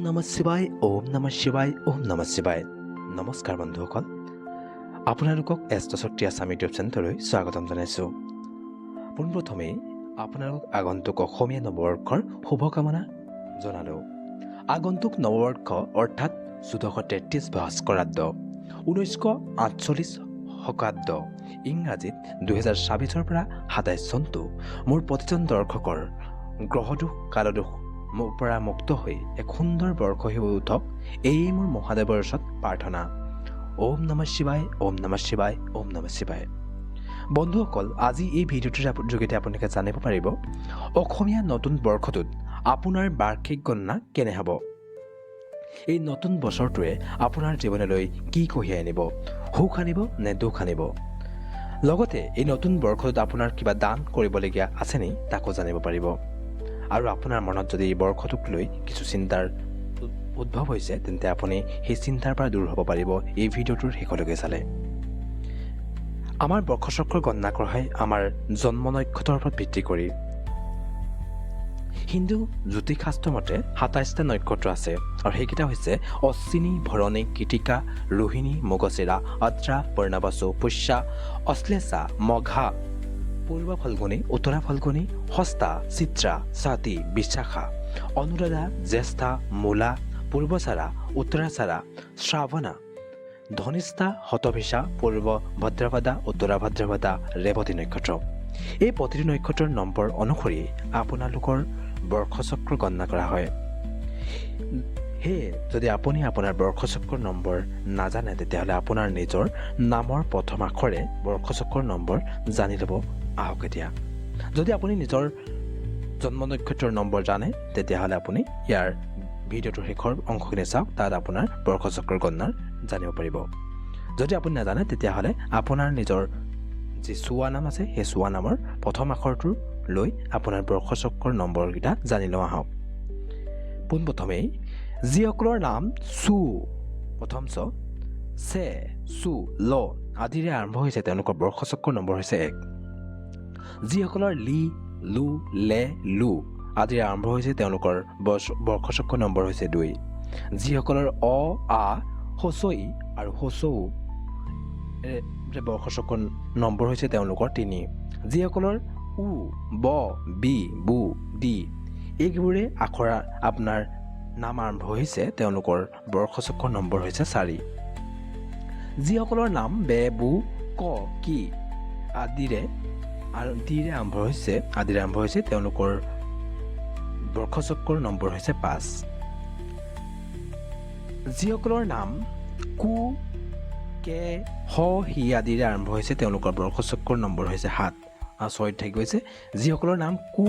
নমঃ শিৱায় ওম নমঃ শিৱায় ওম নমঃ শিৱায় নমস্কাৰ বন্ধুসকল আপোনালোকক এষ্ট্ৰশক্তি আছাম ইউটিউব চেনেললৈ স্বাগতম জনাইছোঁ পোনপ্ৰথমে আপোনালোক আগন্তুক অসমীয়া নৱবৰ্ষৰ শুভকামনা জনালোঁ আগন্তুক নৱবৰ্ষ অৰ্থাৎ 1433 ভাস্কৰাব্দ 1948 শকাব্দ ইংৰাজীত 2026 পৰা 27 চনটো মোৰ প্ৰতিজন দৰ্শকৰ গ্ৰহদোষ কালদোষ মোৰ পৰা মুক্ত হৈ এক সুন্দৰ বৰ্ষ হৈ উঠক এই মোৰ মহাদেৱৰ ওচৰত প্ৰাৰ্থনা ওম নমঃ শিৱায় ওম নমঃ শিৱায় ওম নমঃ শিৱায় বন্ধুসকল আজি এই ভিডিঅ'টোৰ যোগেদি আপোনালোকে জানিব পাৰিব অসমীয়া নতুন বৰ্ষটোত আপোনাৰ বাৰ্ষিক গণনা কেনে হ'ব এই নতুন বছৰটোৱে আপোনাৰ জীৱনলৈ কি কঢ়িয়াই আনিব সুখ আনিব নে দুখ আনিব লগতে এই নতুন বৰ্ষটোত আপোনাৰ কিবা দান কৰিবলগীয়া আছে নি তাকো জানিব পাৰিব আৰু আপোনাৰ মনত যদি এই বৰ্ষটোক লৈ কিছু চিন্তাৰ উদ্ভৱ হৈছে তেন্তে আপুনি সেই চিন্তাৰ পৰা দূৰ হ'ব পাৰিব এই ভিডিঅ'টোৰ শেষলৈকে চালে আমাৰ বৰ্ষচক্ৰ গণনা কৰা হয় আমাৰ জন্ম নক্ষত্ৰৰ ওপৰত ভিত্তি কৰি হিন্দু জ্যোতিষ শাস্ত্ৰ মতে ২৭টা নক্ষত্ৰ আছে আৰু সেইকেইটা হৈছে অশ্বিনী ভৰণী কৃতিকা ৰোহিণী মৃগশিৰা আদ্ৰা পৰ্ণবাসু পুষ্যা অশ্লেষা মঘা পূৰ্ব ফাল্গুনী উত্তৰা ফাল্গুনী হস্তা চিত্ৰা স্বাতি বিশাখা অনুৰাধা জ্যেষ্ঠা মূলা পূৰ্বচাৰা উত্তৰাচাৰা শ্ৰাৱণা ধনিষ্ঠা শতভিষা পূৰ্ব ভদ্ৰপদা উত্তৰা ভদ্ৰপদা ৰেৱতী নক্ষত্ৰ এই প্ৰতিটো নক্ষত্ৰৰ নম্বৰ অনুসৰি আপোনালোকৰ বৰ্ষচক্ৰ গণনা কৰা হয় সেয়ে যদি আপুনি আপোনাৰ বৰ্ষচক্ৰৰ নম্বৰ নাজানে তেতিয়াহ'লে আপোনাৰ নিজৰ নামৰ প্ৰথম আখৰে বৰ্ষচক্ৰৰ নম্বৰ জানি ল'ব আহক এতিয়া যদি আপুনি নিজৰ জন্ম নক্ষত্ৰৰ নম্বৰ জানে তেতিয়াহ'লে আপুনি ইয়াৰ ভিডিঅ'টোৰ শেষৰ অংশখিনি চাওক তাত আপোনাৰ বৰ্ষচক্ৰৰ গণনা জানিব পাৰিব যদি আপুনি নাজানে তেতিয়াহ'লে আপোনাৰ নিজৰ যি চুৱা নাম আছে সেই চুৱা নামৰ প্ৰথম আখৰটো লৈ আপোনাৰ বৰ্ষচক্ৰৰ নম্বৰকেইটা জানি লওঁ আহক পোনপ্ৰথমেই যিসকলৰ নাম চু প্ৰথম চে চু ল আদিৰে আৰম্ভ হৈছে তেওঁলোকৰ বৰ্ষচক্ৰৰ নম্বৰ হৈছে 1 যিসকলৰ লি লু লে লু আদিৰে আৰম্ভ হৈছে তেওঁলোকৰ বৰ্ষচক্ৰৰ নম্বৰ হৈছে 2 যিসকলৰ অ আ হচই আৰু হচৌ বৰ্ষচক্ৰৰ নম্বৰ হৈছে তেওঁলোকৰ 3 যিসকলৰ উ ব বি বু ডি এইবোৰে আখৰ আপোনাৰ নাম আৰম্ভ হৈছে তেওঁলোকৰ বৰ্ষচক্ৰৰ নম্বৰ হৈছে 4 যিসকলৰ নাম বে বু ক কি আদিৰে আৰম্ভ হৈছে তেওঁলোকৰ বৰ্ষচক্ৰৰ নম্বৰ হৈছে 5 যিসকলৰ নাম কু কে হ হি আদিৰে আৰম্ভ হৈছে তেওঁলোকৰ বৰ্ষচক্ৰৰ নম্বৰ হৈছে 7 থাকি গৈছে যিসকলৰ নাম কু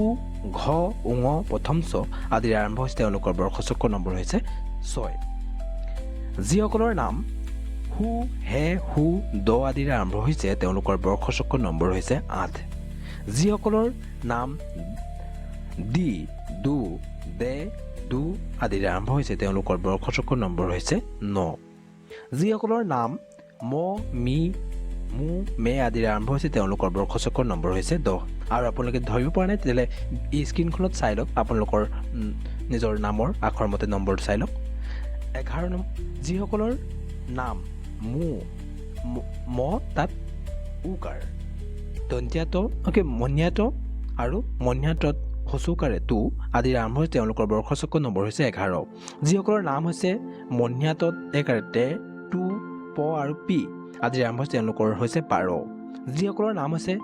ঘ উঙ প্ৰথম চ আদিৰে আৰম্ভ হৈছে তেওঁলোকৰ বৰ্ষচক্ৰৰ নম্বৰ হৈছে 6 যিসকলৰ নাম হু হে হু দ আদিৰে আৰম্ভ হৈছে তেওঁলোকৰ বৰ্ষচক্ৰৰ নম্বৰ হৈছে 8 যিসকলৰ নাম দি দু দে দু আদিৰে আৰম্ভ হৈছে তেওঁলোকৰ বৰ্ষচক্ৰৰ নম্বৰ হৈছে 9 যিসকলৰ নাম ম মি মু মে আদিৰে আৰম্ভ হৈছে তেওঁলোকৰ বৰ্ষচক্ৰৰ নম্বৰ হৈছে 10 আৰু আপোনালোকে ধৰিব পৰা নাই তেতিয়াহ'লে এই স্ক্ৰীণখনত চাই লওক আপোনালোকৰ নিজৰ নামৰ আখৰ মতে নম্বৰটো চাই লওক 11 নম্বৰ যিসকলৰ নাম ম তাত উকাৰ দন্ত্যাত মন্যাত আৰু মন্যাতত হচুকাৰে টু আদিৰ আৰম্ভ হৈছে তেওঁলোকৰ বৰ্ষচক্ৰৰ নম্বৰ হৈছে 11 যিসকলৰ নাম হৈছে মন্যাতত একাৰে তে টু প আৰু পি আদিৰ আৰম্ভ হৈছে তেওঁলোকৰ হৈছে 12 যিসকলৰ নাম হৈছে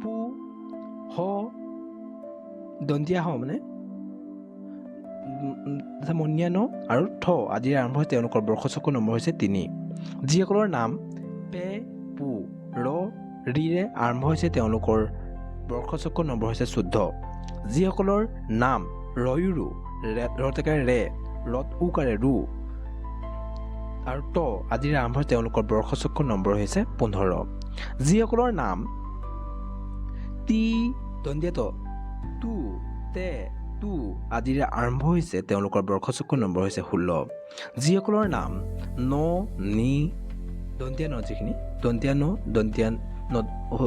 পু হ দন্তিয়া হ মানে মন্যান আৰু থ আদিৰ আৰম্ভ হৈছে তেওঁলোকৰ বৰ্ষচক্ৰৰ নম্বৰ হৈছে 3 যিসকলৰ নাম পে পু ৰ ৰিৰে আৰম্ভ হৈছে তেওঁলোকৰ বৰ্ষচক্ৰৰ নম্বৰ হৈছে 14 যিসকলৰ নাম ৰয়ুৰু ৰতেকাৰে ৰে ৰত উকাৰে ৰু আৰু ত আদিৰে আৰম্ভ হৈছে তেওঁলোকৰ বৰ্ষচক্ৰৰ নম্বৰ হৈছে 15 যিসকলৰ নাম তি দন্দ্যাত তু তে টু আদিৰে আৰম্ভ হৈছে তেওঁলোকৰ বৰ্ষচক্ৰৰ নম্বৰ হৈছে 16 যিসকলৰ নাম ন নি দন্ত্যান যিখিনি দন্ত্যান দন্ত্যান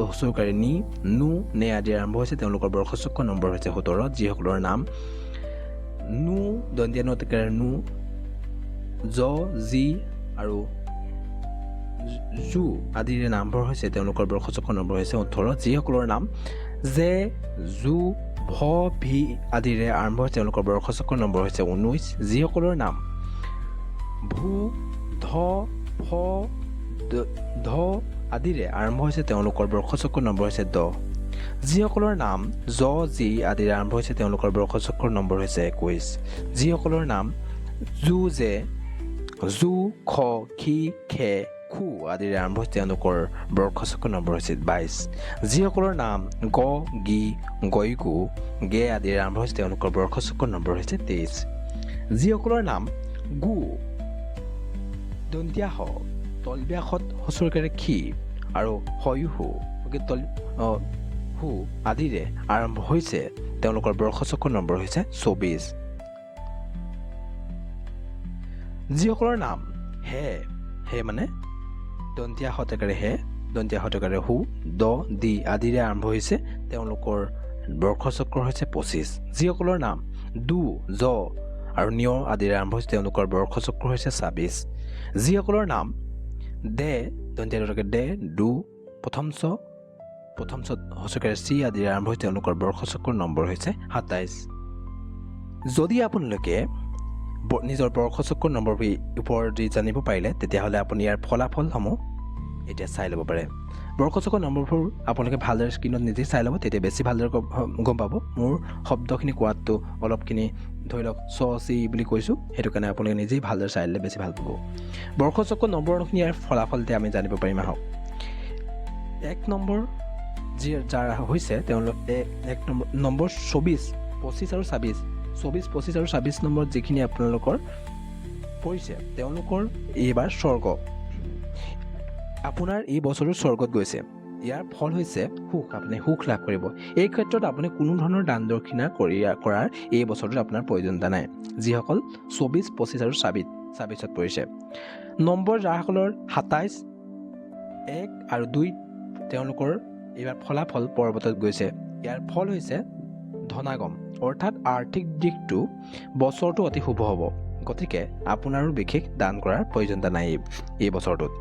হচুকাৰে নি নু নে আদিৰে আৰম্ভ হৈছে তেওঁলোকৰ বৰ্ষচক্ৰৰ নম্বৰ হৈছে 17 যিসকলৰ নাম নু দন্তীয়া নতকাৰে নু জ জি আৰু জু আদিৰে নামবোৰ হৈছে তেওঁলোকৰ বৰ্ষচক্ৰ নম্বৰ হৈছে 18 যিসকলৰ নাম জে জু ভ ভি আদিৰে আৰম্ভ হয় তেওঁলোকৰ বৰ্ষচক্ৰ নম্বৰ হৈছে 19 যিসকলৰ নাম ভু ধ ফ ধ আদিৰে আৰম্ভ হৈছে তেওঁলোকৰ বৰ্ষচক্ৰ নম্বৰ হৈছে 10 যিসকলৰ নাম জ জি আদিৰে আৰম্ভ হৈছে তেওঁলোকৰ বৰ্ষচক্ৰ নম্বৰ হৈছে 21 যিসকলৰ নাম জু জে জু খ খি খে খু আদিৰে আৰম্ভ হৈছে তেওঁলোকৰ বৰ্ষচক্ৰ নম্বৰ হৈছে 22 যিসকলৰ নাম গ গি গৈগু গে আদিৰে আৰম্ভ হৈছে তেওঁলোকৰ বৰ্ষচক্ৰ নম্বৰ হৈছে 23 যিসকলৰ নাম গু দন্তীয়া হ তলবীয়া খত হচুৰকাৰে খি আৰু হয়ুহু হু আদিৰে আৰম্ভ হৈছে তেওঁলোকৰ বৰ্ষচক্ৰ নম্বৰ হৈছে 24 যিসকলৰ নাম হে হে মানে দন্তীয়া হতকাৰে হে দন্তীয়া হতকাৰে হু দ দি আদিৰে আৰম্ভ হৈছে তেওঁলোকৰ বৰ্ষচক্ৰ হৈছে 25 যিসকলৰ নাম দু জ আৰু নিয় আদিৰে আৰম্ভ হৈছে তেওঁলোকৰ বৰ্ষচক্ৰ হৈছে 26 যিসকলৰ নাম দে দন্তীয়া হতকাৰে দে দু প্ৰথম ছ হচকাৰে চি আদিৰে আৰম্ভ হৈছে তেওঁলোকৰ বৰ্ষচক্ৰ নম্বৰ হৈছে 27 যদি আপোনালোকে নিজৰ বৰ্ষচক্ৰ নম্বৰ ওপৰত জানিব পাৰিলে তেতিয়াহ'লে আপুনি ইয়াৰ ফলাফলসমূহ এতিয়া চাই ল'ব পাৰে বৰ্ষচক্ৰ নম্বৰবোৰ আপোনালোকে ভালদৰে স্ক্ৰীণত নিজেই চাই ল'ব তেতিয়া বেছি ভালদৰে গম পাব মোৰ শব্দখিনি কোৱাটো অলপখিনি ধৰি লওক চ চি বুলি কৈছোঁ সেইটো কাৰণে আপোনালোকে নিজেই ভালদৰে চাই ল'লে বেছি ভাল পাব বৰ্ষচক্ৰ নম্বৰখিনি ইয়াৰ ফলাফলতে আমি জানিব পাৰিম আহক 1 নম্বৰ যাৰ হৈছে তেওঁলোকে 1 নম্বৰ 24 25 আৰু 26 24 25 আৰু 26 নম্বৰ যিখিনি আপোনালোকৰ পৰিছে তেওঁলোকৰ এইবাৰ স্বৰ্গ আপোনাৰ এই বছৰটো স্বৰ্গত গৈছে ইয়াৰ ফল হৈছে সুখ আপুনি সুখ লাভ কৰিব এই ক্ষেত্ৰত আপুনি কোনো ধৰণৰ দান দক্ষিণা কৰাৰ এই বছৰটোত আপোনাৰ প্ৰয়োজনীয়তা নাই যিসকল 24 25 আৰু 26ত পৰিছে নম্বৰ যাৰসকলৰ 27 1 আৰু 2 তেওঁলোকৰ এইবাৰ ফলাফল পৰ্বতত গৈছে ইয়াৰ ফল হৈছে ধনাগম অৰ্থাৎ আৰ্থিক দিশটো বছৰটো অতি শুভ হ'ব গতিকে আপোনাৰো বিশেষ দান কৰাৰ প্ৰয়োজনীয়তা নাই এই বছৰটোত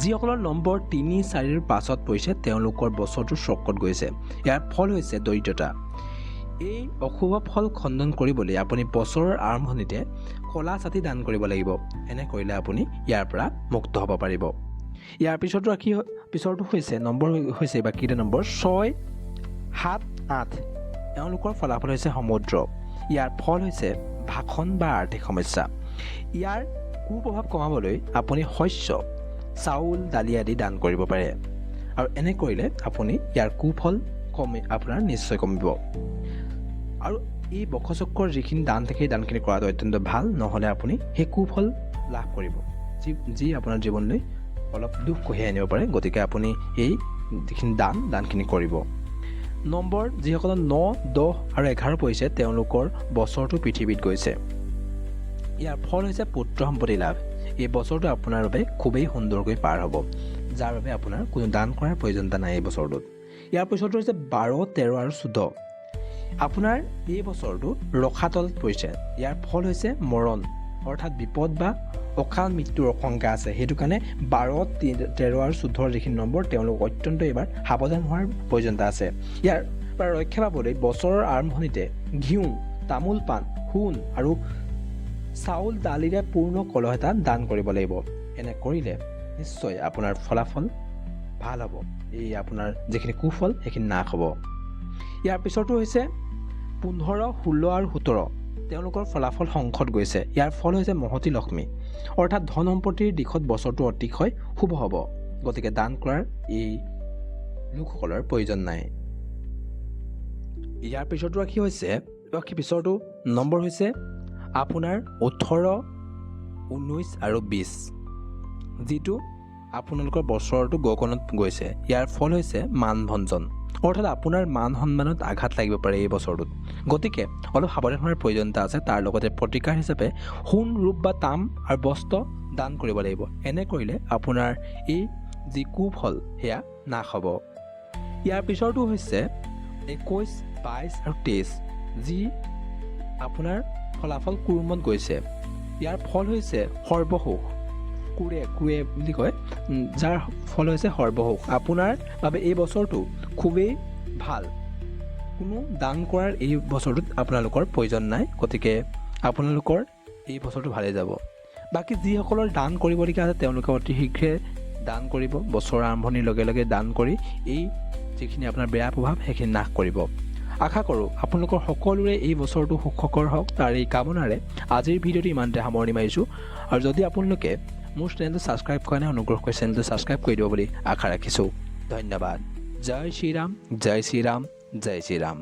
যিসকলৰ নম্বৰ 3 4 5ত পৰিছে তেওঁলোকৰ বছৰটো চক্ৰত গৈছে ইয়াৰ ফল হৈছে দৰিদ্ৰতা এই অশুভ ফল খণ্ডন কৰিবলৈ আপুনি বছৰৰ আৰম্ভণিতে কলা ছাতি দান কৰিব লাগিব এনে কৰিলে আপুনি ইয়াৰ পৰা মুক্ত হ'ব পাৰিব ইয়াৰ পিছৰটো হৈছে নম্বৰ হৈছে বাকীটা নম্বৰ 6 7 8 তেওঁলোকৰ ফলাফল হৈছে সমুদ্ৰ ইয়াৰ ফল হৈছে ভাষণ বা আৰ্থিক সমস্যা ইয়াৰ কুপ্ৰভাৱ কমাবলৈ আপুনি শস্য চাউল দালি আদি দান কৰিব পাৰে আৰু এনে কৰিলে আপুনি ইয়াৰ কুফল আপোনাৰ নিশ্চয় কমিব আৰু এই বৰ্ষচক্ৰৰ যিখিনি দান থাকে সেই দানখিনি কৰাটো অত্যন্ত ভাল নহ'লে আপুনি সেই কুফল লাভ কৰিব যি আপোনাৰ জীৱনলৈ অলপ দুখ কঢ়িয়াই আনিব পাৰে গতিকে আপুনি এই যিখিনি দানখিনি কৰিব নম্বৰ যিসকলৰ 9 10 আৰু 11 পৰিছে তেওঁলোকৰ বছৰটো পৃথিৱীত গৈছে ইয়াৰ ফল হৈছে পুত্ৰ সম্পত্তি লাভ এই বছৰটো আপোনাৰ বাবে খুবেই সুন্দৰকৈ পাৰ হ'ব যাৰ বাবে আপোনাৰ কোনো দান কৰাৰ প্ৰয়োজনীয়তা নাই এই বছৰটোত ইয়াৰ পিছৰটো হৈছে 12 13 আৰু 14 আপোনাৰ এই বছৰটো ৰখাতলত পৰিছে ইয়াৰ ফল হৈছে মৰণ অৰ্থাৎ বিপদ বা অকাল মৃত্যুৰ আশংকা আছে সেইটো কাৰণে 12 13 আৰু 14 যিখিনি নম্বৰ তেওঁলোক অত্যন্ত এবাৰ সাৱধান হোৱাৰ প্ৰয়োজনীয়তা আছে ইয়াৰ পৰা ৰক্ষা পাবলৈ বছৰৰ আৰম্ভণিতে ঘিউ তামোল পাণ সোণ আৰু চাউল দালিৰে পূৰ্ণ কলহ এটা দান কৰিব লাগিব এনে কৰিলে নিশ্চয় আপোনাৰ ফলাফল ভাল হ'ব এই আপোনাৰ যিখিনি কুফল সেইখিনি নাশ হ'ব ইয়াৰ পিছৰটো হৈছে 15 16 আৰু 17 তেওঁলোকৰ ফলাফল সংকট গৈছে ইয়াৰ ফল হৈছে মহতি লক্ষ্মী অৰ্থাৎ ধন সম্পত্তিৰ দিশত বছৰটো অতিশয় শুভ হ'ব গতিকে দান কৰাৰ এই লোকসকলৰ প্ৰয়োজন নাই ইয়াৰ পিছৰটো হৈছে পিছৰটো নম্বৰ হৈছে আপোনাৰ 18 19 আৰু 20 যিটো আপোনালোকৰ বছৰটো গগনত গৈছে ইয়াৰ ফল হৈছে মান ভঞ্জন অৰ্থাৎ আপোনাৰ মান সন্মানত আঘাত লাগিব পাৰে এই বছৰটোত গতিকে অলপ সাৱধান হোৱাৰ প্ৰয়োজনীয়তা আছে তাৰ লগতে প্ৰতিকাৰ হিচাপে সোণ ৰূপ বা তাম আৰু বস্ত্ৰ দান কৰিব লাগিব এনে কৰিলে আপোনাৰ এই যি কুফল সেয়া নাশ হ'ব ইয়াৰ পিছৰটো হৈছে 21 22 আৰু 23 যি আপোনাৰ ফলাফল কুৰ্মত গৈছে। ইয়াৰ ফল হৈছে সৰ্বসুখ, কুৰে বুলি কয়, যাৰ ফল হৈছে সৰ্বসুখ। আপোনাৰ বাবে এই বছৰটো খুবেই ভাল। কোনো দান কৰাৰ এই বছৰটোত আপোনালোকৰ প্ৰয়োজন নাই, গতিকে আপোনালোকৰ এই বছৰটো ভালেই যাব। বাকী যিসকলৰ দান কৰিবলগীয়া আছে তেওঁলোকে অতি শীঘ্ৰে দান কৰিব। বছৰৰ আৰম্ভণিৰ লগে লগে দান কৰি এই যিখিনি আপোনাৰ বেয়া প্ৰভাৱ সেইখিনি নাশ কৰিব। আশা কৰোঁ আপোনালোকৰ সকলোৰে এই বছৰটো সুখকৰ হওক। তাৰ এই কামনাৰে আজিৰ ভিডিঅ'টো ইমানতে সামৰণি মাৰিছোঁ। আৰু যদি আপোনালোকে মোৰ চেনেলটো ছাবস্ক্ৰাইব কৰা নাই, অনুগ্ৰহ কৰি চেনেলটো ছাবস্ক্ৰাইব কৰি দিব বুলি আশা ৰাখিছোঁ। ধন্যবাদ। জয় শ্ৰীৰাম, জয় শ্ৰীৰাম, জয় শ্ৰীৰাম।